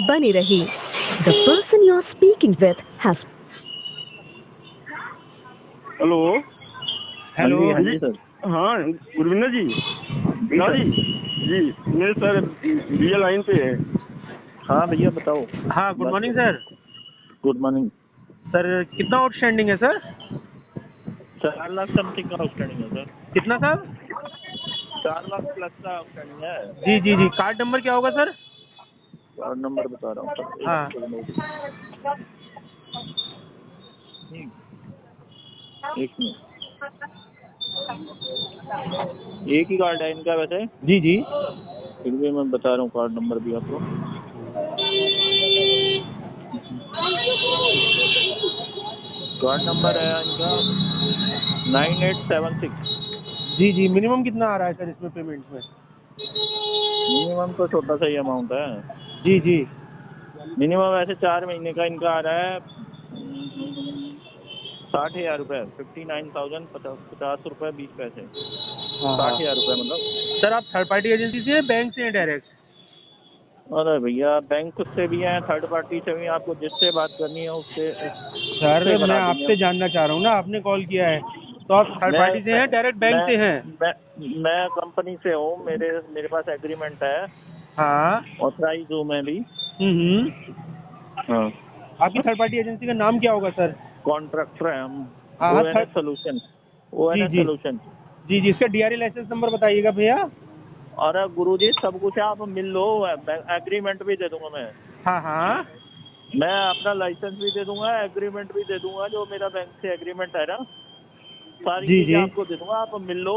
बनी रही। The person you are speaking with has. Hello hello हाँ जी सर। हाँ गुरविंदर जी जी मेरे सर भैया लाइन पे है। हाँ भैया बताओ। हाँ good morning sir. Good morning sir कितना आउटस्टैंडिंग है सर? 4 लाख समथिंग का आउटस्टैंडिंग है सर। कितना सर? 4 लाख प्लस का आउटस्टैंडिंग है। जी जी जी, कार्ड नंबर क्या होगा सर? कार्ड नंबर बता रहा हूँ सर। हाँ एक मिनट। एक ही कार्ड है इनका वैसे। जी जी फिर भी मैं बता रहा हूँ कार्ड नंबर भी आपको। कार्ड नंबर है इनका 9876। जी जी। मिनिमम कितना आ रहा है सर इसमें पेमेंट में? मिनिमम तो छोटा सा ही अमाउंट है। जी जी। मिनिमम वैसे 4 महीने का इनका आ रहा है 60,000 रुपये। 59,050 रुपये 20 पैसे। हाँ 60,000 रुपये मतलब। सर आप थर्ड पार्टी एजेंसी से हैं, बैंक से हैं डायरेक्ट? अरे भैया बैंक से भी हैं, थर्ड पार्टी से भी। आपको जिससे बात करनी है उससे सर मैं करा देंगे। आपसे जानना चाह रहा हूँ ना, आपने कॉल किया है तो आप थर्ड पार्टी से हैं डायरेक्ट बैंक से हैं? मैं कंपनी से हूँ। मेरे पास एग्रीमेंट है। हाँ। ऑथराइज हूँ मैं भी। हाँ। आपकी थर्ड पार्टी एजेंसी का नाम क्या होगा सर? कॉन्ट्रैक्टर है हम। हाँ ONS सोल्यूशन। जी ONS जी सोल्यूशन। जी जी। इसका DRA लाइसेंस नंबर बताइएगा भैया। अरे गुरुजी सब कुछ है, आप मिल लो। एग्रीमेंट भी दे दूंगा मैं। हाँ हाँ मैं अपना लाइसेंस भी दे दूंगा, एग्रीमेंट भी दे दूंगा। जो मेरा बैंक से एग्रीमेंट है ना, सारी जी चीजें जी। आपको दे दूंगा। आप मिल लो।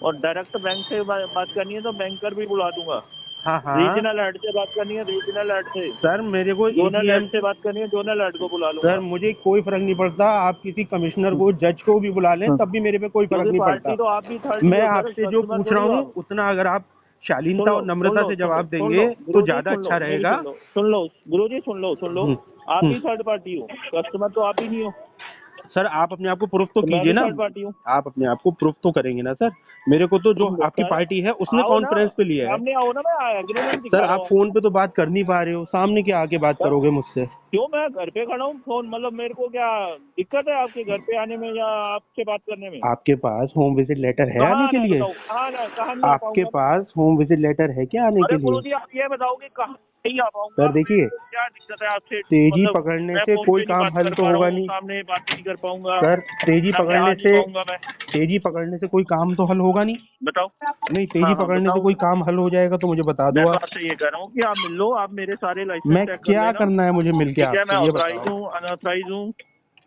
और डायरेक्ट बैंक से बात करनी है तो बैंकर भी बुला दूंगा। हाँ हाँ रीजनल हेड से बात करनी है, रीजनल हेड से। सर मेरे को जोनल ATM हेड से बात करनी है, जोनल हेड को बुला सर लूंगा। मुझे कोई फर्क नहीं पड़ता। आप किसी कमिश्नर को, जज को भी बुला लें तब भी मेरे पे कोई फर्क क्योंकि नहीं पार्टी तो पड़ता। आप भी थर्ड मैं हो सर, आपसे जो कस्टमर पूछ थोड़ी रहा हो हूँ आप। उतना अगर आप शालीनता और नम्रता से जवाब सुन देंगे लो तो गुरुजी, ज्यादा अच्छा रहेगा। सुन लो गुरुजी, सुन लो। आप हम्म। भी थर्ड पार्टी हो, कस्टमर तो आप ही नहीं हो। सर आप अपने आप को प्रूफ तो मैं कीजिए भी ना। थर्ड पार्टी हूँ। आप अपने आप को प्रूफ तो करेंगे ना सर। मेरे को तो जो तुम आपकी सर पार्टी है उसने आओ ना, कॉन्फ्रेंस पे लिया है। सामने आओ ना, मैं एग्रीमेंट सर दिखा रहा आप हूँ फोन आपको। पे तो बात कर नहीं पा रहे हो, सामने क्या आके बात सर करोगे मुझसे? क्यों, मैं घर पे खड़ा हूँ। फोन मतलब मेरे को क्या दिक्कत है आपके घर पे आने में या आपसे बात करने में? आपके पास होम विजिट लेटर है कहाँ आने के आना है लिए? बताओ, कहाँ आना है, कहाँ नहीं आ आपके पाऊंगा मैं? पास होम विजिट लेटर है क्या आने अरे के लिए? गुरुजी आप ये बताओ कि कहाँ नहीं आ पाऊंगा? सर देखिए, क्या दिक्कत है आपसे? तेजी मतलब पकड़ने मैं से फोन कोई पे नहीं काम बात हल कर तो पा रहा होगा हूँ, नहीं। सामने बात नहीं कर पाऊंगा, सर तेजी सामने आ पकड़ने नहीं से पाऊंगा मैं। कोई काम तो हल होगा नहीं। बताओ। नहीं, तेजी हाँ हाँ पकड़ने से बताओ। कोई काम हल हो जाएगा तो मुझे बता मैं दो तो आप। आपसे ये कह रहा हूँ कि आप मिल लो, आप मेरे सारे लाइसेंस मैं चेक कर क्या लेना। करना है मुझे मिलके ठीक है, मैं आपसे ये ऑथराइज बताओ। हूँ, अनऑथराइज हूँ,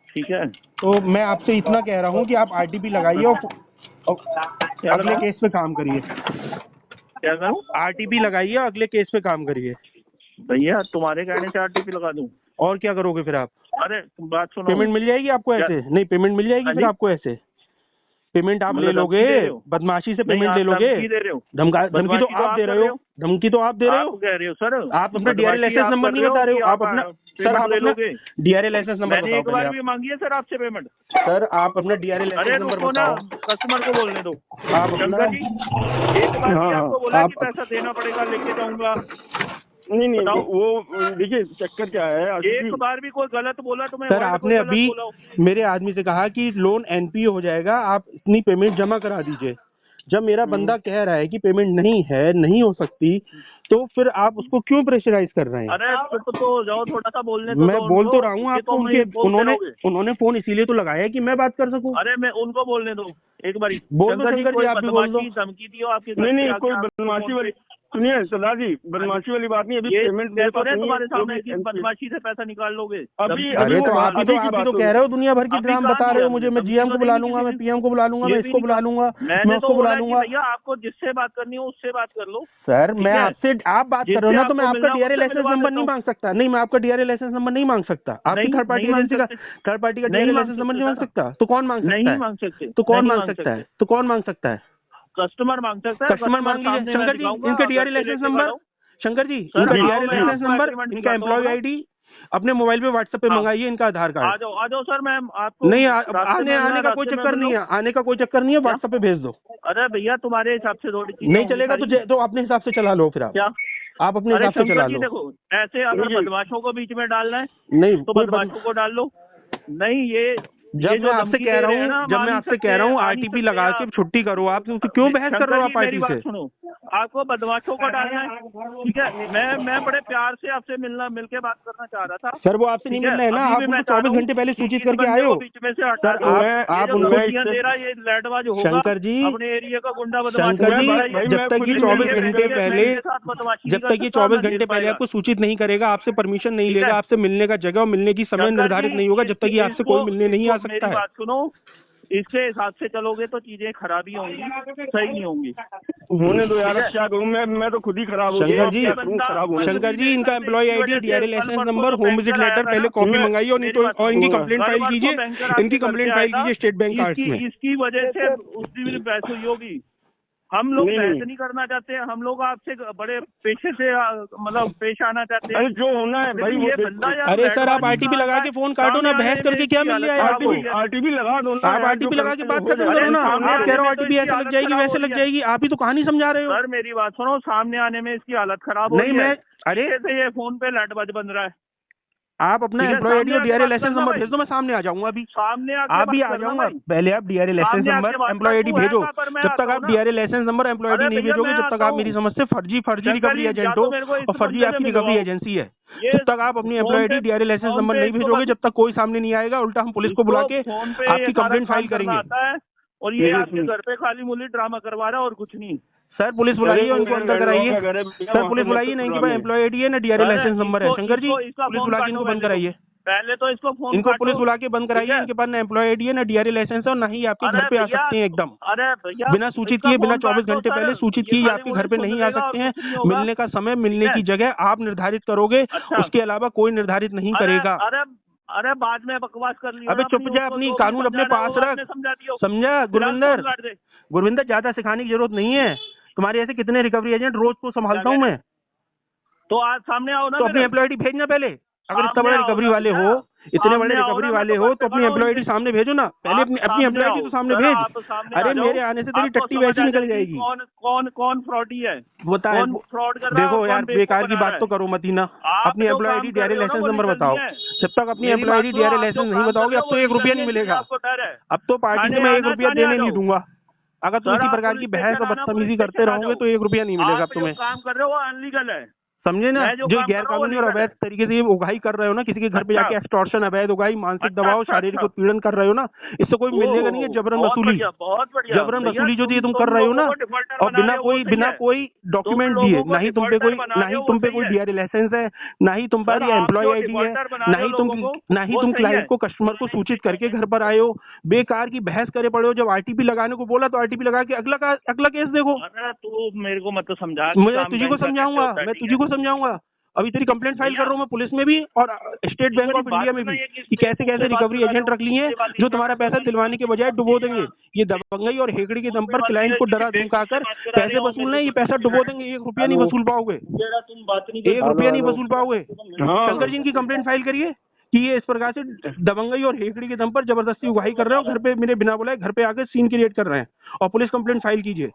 ठीक है। तो मैं आपसे इतना कह रहा हूँ कि आप RTP लगाइए और क्या अगले लगाऊं? केस पे काम करिए। क्या करूँ? RTP लगाइए, अगले केस पे काम करिए। भैया तुम्हारे कहने से RTP लगा दूं? और क्या करोगे फिर आप? अरे तुम बात सुनो। पेमेंट मिल जाएगी आपको क्या? ऐसे? नहीं, पेमेंट मिल जाएगी हाँ फिर जी, आपको ऐसे? पेमेंट आप ले मतलब लोगे? धमकी दे रहे हो? बदमाशी से नहीं, पेमेंट ले आप लोगे? धमकी दे रहे हो। धमकी तो बदमाशी तो आप आप दे कर रहे रहे हो। हो। धमकी तो आप दे रहे आप हो। कह रहे हो सर। आप अपना DRA बदमाशी लाइसेंस आप नंबर कर नहीं रहे हो बता रहे कि हो। आप आप अपना सर पेमेंट आप ले अपना लोगे। DRA लाइसेंस नंबर मैंने बताओ एक पहले बार आप। भी मांगी है सर आपसे पेमेंट। सर आप अपना DRA अरे लाइसेंस नंबर रुको ना, बताओ। कस्टमर को बोलने दो। आप अपना शंकर जी, एक बार भी हाँ आपको बोला आप कि पैसा देना पड़ेगा, लेके जाऊंगा? नहीं बताओ। वो देखिए चक्कर क्या है एक बार भी कोई गलत बोला तो मैं सर वर्ड कोई आपने गलत अभी बोला हूं? मेरे आदमी से कहा कि लोन NPA हो जाएगा, आप इतनी पेमेंट जमा करा दीजिए। जब मेरा बंदा कह रहा है कि पेमेंट नहीं है, नहीं हो सकती, तो फिर आप उसको क्यों प्रेशराइज कर रहे हैं? अरे चुप तो हो जाओ, थोड़ा सा बोलने तो मैं दो बोल तो उनको। रहा हूँ ये आपको। तो उनके मैं बोलते रहोगे। उन्होंने फोन इसीलिए तो लगाया है कि मैं बात कर सकूं। अरे मैं उनको बोलने दो एक बारी। बोल दो शंकर जी, कोई आप भी बोल दो। बदमाशी धमकी दी हो आपके घर नहीं पे नहीं आके कोई आपके बदमाशी फोन वाली, पे? सुनिए सरदार जी, बदमाशी वाली बात नहीं। अभी ये पेमेंट मेरे तो पास नहीं है नहीं तुम्हारे है, जो सामने भी कि NPA बदमाशी से पैसा निकाल लोगे। अभी अरे तो वो आप ही अभी की तो बात कह रहे हो दुनिया भर की अभी ड्राम कहा बता रहे दिया हो मुझे। हमने, मैं धमकी GM तो को नहीं बुला दी लूंगा, मैं किसी PM को बुला लूंगा, ने। मैं ये भी इसको नहीं बुला कहा। लूंगा, मैं मैंने तो उसको बुला बोला कि लूंगा। भैया आपको जिससे बात करनी हो उससे बात कर लो। सर ठीक मैं है? आपसे, आप बात कर रहे हो जिससे ना, तो मैं आपको आपका मिलना हो DRA उससे लाइसेंस मिलवा नंबर देता नहीं हूँ। मांग सकता। नहीं, मैं आपका DRA लाइसेंस नंबर नहीं मांग सकता। आपकी नहीं, थर्ड पार्टी नहीं मांग एजेंसी का, सकते। थर्ड पार्टी का नहीं DRA मांग लाइसेंस नंबर सकते नहीं मांग सर। सकता। तो कौन मांग सकता नहीं है? मांग सकते। तो कौन नहीं मांग मांग सकता सकते। है? तो कौन मांग सकता है? कस्टमर मांग सकता है। कस्टमर मांग लीजिए। सामने मैं शंकर जी, दिखाऊंगा, इनका घर DRA पे लाइसेंस लेके खड़ा नंबर, हूं। शंकर जी सर इनका आओ, DRA मैं लाइसेंस आपको नंबर, एग्रीमेंट इनका दिखाता हूँ एम्प्लॉय अपना। ID अपने मोबाइल पे WhatsApp पे हाँ, मंगाइए, इनका आधार कार्ड। आ जाओ सर। मैं आपको नहीं रास्ते में आने का कोई रास्ते में चक्कर मिल नहीं लो। है, आने का कोई चक्कर नहीं है, क्या? WhatsApp पे भेज दो। अरे भैया तुम्हारे हिसाब से थोड़ी चीजें नहीं होंगी चलेगा सारी। तो अपने हिसाब से चला लो फिर आप। क्या आप अपने अरे हिसाब से चला शंकर जी लो। देखो, ऐसे अगर बदमाशों को बीच में डालना है नहीं तो कोई बदमाशों को डाल लो। नहीं ये जब जो मैं आपसे धमकी कह दे रहा रहे हैं ना, हूँ, जब मान मैं नहीं आपसे सकते, कह रहा हूँ आ नहीं आरटीपी सकते लगा आप। के छुट्टी करो, आप तो क्यों बहस कर रहे हो आप शंकर जी, मेरी पार्टी बात से? सुनो, आपको बदमाशों को डालना है, ठीक है। मैं बड़े प्यार से आपसे मिलके बात करना चाह रहा था। सर वो आपसे नहीं ठीक मिलना है ना, अभी आप भी मैं उनको चाह रहा 24 हूँ घंटे पहले कि सूचित इस करके बंदे आए को हो। बीच में से हटा सर दो। आप ये जो उनको धमकियां दे रहा है, ये लैंडबाज होगा शंकर जी, अपने एरिया का गुंडा बदमाश शंकर होगा। जी, भाई, जब तक ये 24 घंटे पहले जब तक ये 24 घंटे पहले पहले आपको सूचित नहीं करेगा, आपसे परमिशन नहीं ठीक है। लेगा, आपसे मिलने का जगह और मिलने की समय शंकर निर्धारित जी, नहीं होगा, जब तक ये आपसे कोई मिलने नहीं आ सकता मेरी है। बात सुनो, इसके हिसाब से चलोगे तो चीजें खराबी होंगी, सही नहीं होंगी। होने दो यार, अब क्या करूँ मैं तो खुद ही खराब हो शंकर जी, गया, क्या करूं, खराब होने दो। शंकर जी, इनका employ ID, DRA license number, home visit letter पहले कॉपी मंगाइए और इनकी कंप्लेंट फाइल कीजिए, इनकी कंप्लेंट फाइल कीजिए स्टेट बैंक कार्ड्स में। इसकी वजह से उसकी भी बहस हुई होगी। हम लोग नहीं, बहस नहीं। नहीं करना चाहते, हम लोग आपसे बड़े पेशे से मतलब पेश आना चाहते हैं। अरे जो होना है भाई वो ये देखो। बंदा यार अरे सर आप लैंडबाजी आरटीपी लगा के फोन काटो ना, सामने बहस आने करके में क्या इसकी मिल हालत जाएगा खराब आपको? हुई है। आरटीपी लगा दो ना, आप आरटीपी लगा के बात खत्म करो ना। सामने आप कह रहे हो आने में आरटीपी तो ऐसे लग इसकी जाएगी हालत वैसे खराब लग हो रही जाएगी, आप ही तो कहानी समझा रहे हो। सर मेरी बात सुनो, सामने आने में इसकी हालत खराब हो नहीं रही है। मैं अरे कैसे ये फोन पे लैंडबाज बन रहा है। आप अपना ठीक है, एम्प्लॉय आईडी और सामने डीआरए आके लाइसेंस बात नंबर करना भेज दो, मैं सामने आ जाऊंगा अभी। सामने आके आप भी बात आ करना जाऊंगा, भाई। पहले आप डीआरए लाइसेंस सामने आके नंबर बात एम्प्लॉय कर, आईडी तू है भेजो। कहाँ पर, मैं जब आता तक हूँ आप ना। DRA license number employ ID अरे नहीं भैया, भेजोगे, मैं जब तक आता आप हूँ। मेरी समझ से फर्जी शंकर रिकवरी जी, एजेंट या हो तो मेरे को इस और फर्जी बंदे से आपकी मिलवाओ। रिकवरी एजेंसी है। ये जब तक आप अपनी employ ID DRA license phone number पे नहीं भेजोगे, जब तक कोई सामने नहीं आएगा, उल्टा हम पुलिस को बुला के फोन पे आपकी कंप्लेंट फाइल करेंगे। आता है और ये आपके घर पे खाली मूली ड्रामा करवा रहा है और कुछ नहीं। सर पुलिस बुलाइए, उनको अंदर कराइए। सर पुलिस बुलाइए, ना इनके पास एम्प्लॉय आईडी है ना डीआरए लाइसेंस नंबर है। शंकर जी पुलिस बुला के इनको बंद कराइए, पहले तो इसको फोन इनको काटो। पुलिस बुला के बंद कराइए। ठीक है? इनके पास ना एम्प्लॉय आईडी है ना डीआरए लाइसेंस है और ना ही आपके अरे घर पे आ भैया, सकते हैं एकदम अरे भैया, बिना सूचित इसका किए, बिना फोन 24 काट दो घंटे सर, पहले सूचित ये किए खाली आपके मुझे घर पे सुन नहीं आ लेगा और सकते हैं। कुछ नहीं होगा। मिलने का समय, मिलने ठीक की है? जगह आप निर्धारित करोगे, अच्छा। उसके अलावा कोई निर्धारित नहीं करेगा। अरे अरे बाद में बकवास कर लिया अबे ना, चुप जा, अपनी कानून अपने पास रख, समझा दियो। समझा गुरविंदर? काट दे। गुरविंदर ज्यादा सिखाने की जरूरत नहीं है, तुम्हारे ऐसे कितने रिकवरी एजेंट रोज को संभालता हूँ मैं। तो आज सामने आओ ना। तो अपनी एम्प्लॉय आईडी भेजना पहले, अगर इतना सामने बड़ा आओ रिकवरी ना वाले भैया। हो, इतने बड़े सामने आओ रिकवरी ना, वाले मैं हो, बात तो अपनी कर एम्प्लॉय रहा आईडी हूँ। सामने भेजो ना, पहले आप अपनी सामने एम्प्लॉय आईडी आओ। तो सामने सर, भेज। आप सामने अरे आ जाओ। मेरे आने से तेरी आपको टट्टी समझ वैसी आ निकल जाएगी जाएगी। कौन फ्रॉडी है। बता कौन फ्रॉड कर रहा है देखो और यार, कौन बेकार बेवकूफ की बना बात रहा तो है। करो मत ही ना। आप अपनी जो एम्प्लॉय काम आईडी कर डीआरए रहे हो ना, लाइसेंस वो नंबर लीगल बताओ। नहीं है। जब तक अपनी मेरी एम्प्लॉय बात आईडी सुनो, डीआरए आप जो लाइसेंस नहीं काम कर बताओगे, रहे अब हो, तो वो 1 रुपया लीगल नहीं है, मिलेगा। आपको डर है। अब तो पार्टी से थाने मैं 1 आना, रुपया थाने आ देने नहीं जाओ। दूंगा। अगर तुम सर, इसी आप प्रकार की पुलिस बहस स्टेशन और आना, बदतमीजी पुलिस करते स्टेशन आ रहोगे जाओ। तो 1 रुपया नहीं मिलेगा आप जो तुम्हें, काम कर रहे हो वो अनलीगल है। समझे ना? मैं जो जो काम कर गैर रहा हूँ वो कानूनी और लीगल है। अवैध तरीके से ये उगाही कर रहे हो ना, किसी के घर पे अच्छा। जाके एक्सटॉर्शन, अवैध उगाही, मानसिक अच्छा, दबाव, अच्छा, शारीरिक अच्छा। उत्पीड़न कर रहे हो ना, इससे कोई मिलने का नहीं है। जबरन बहुत वसूली, बढ़िया, बहुत बढ़िया। जबरन भैया, वसूली जो तुम कर रहे हो लोगों ना, को डिफॉल्टर और बना बिना रहे हो, वो सही बिना है। कोई डॉक्यूमेंट तुम दिए, लोगों को ना ही तुम पे डिफॉल्टर बना ना रहे ही हो, तुम वो पे सही कोई है। डीआरए लाइसेंस है, ना ही तुम सर, पर आप एम्प्लॉय जो आईडी है, डिफॉल्टर बना ना रहे ही हो तुम लोगों को, ना ही वो तुम सही क्लाइंट है। को, कस्टमर को सूचित करके घर पर आए हो। बेकार की बहस करे पड़े हो। जब आरटीपी लगाने को बोला तो आरटीपी लगा के अगला केस देखो। अरे तू मेरे को मत समझा कि मैं काम तुझे को बैंक का कैसे समझाऊंगा, होता है, मैं ठीक तुझे है? को समझाऊंगा। अभी तेरी कंप्लेंट फाइल कर रहा हूँ मैं पुलिस में भी और स्टेट बैंक ऑफ इंडिया में भी, कि कैसे कैसे रिकवरी एजेंट रख लिए हैं जो तुम्हारा पैसा दिलवाने के बजाय डुबो देंगे। ये दबंगई और हेकड़ी के दम पर क्लाइंट को डरा धमका कर पैसे वसूलना है, ये पैसा डुबो देंगे। 1 रुपया नहीं वसूल पाओगे, 1 रुपया नहीं वसूल पाओगे। शंकर जी, इनकी कंप्लेंट फाइल करिए कि ये इस प्रकार से दबंगई और हेकड़ी के दम पर जबरदस्ती उगाही कर रहे हो, घर पे मेरे बिना बुलाए घर पे आके सीन क्रिएट कर रहे हैं, और पुलिस कंप्लेंट फाइल कीजिए।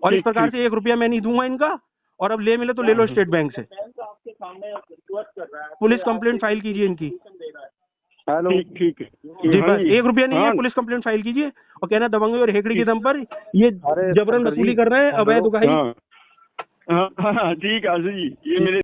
और इस प्रकार से 1 रुपया मैं नहीं दूंगा इनका, और अब ले मिले तो ले लो स्टेट बैंक से। पुलिस कंप्लेंट फाइल कीजिए इनकी। हेलो, ठीक है जी बस, 1 रुपया नहीं है, पुलिस कंप्लेंट फाइल कीजिए और कहना दबंगई और हेकड़ी के दम पर ये जबरन वसूली कर रहे हैं, अवैध उगाही। हाँ ठीक है आशु जी, ये मेरे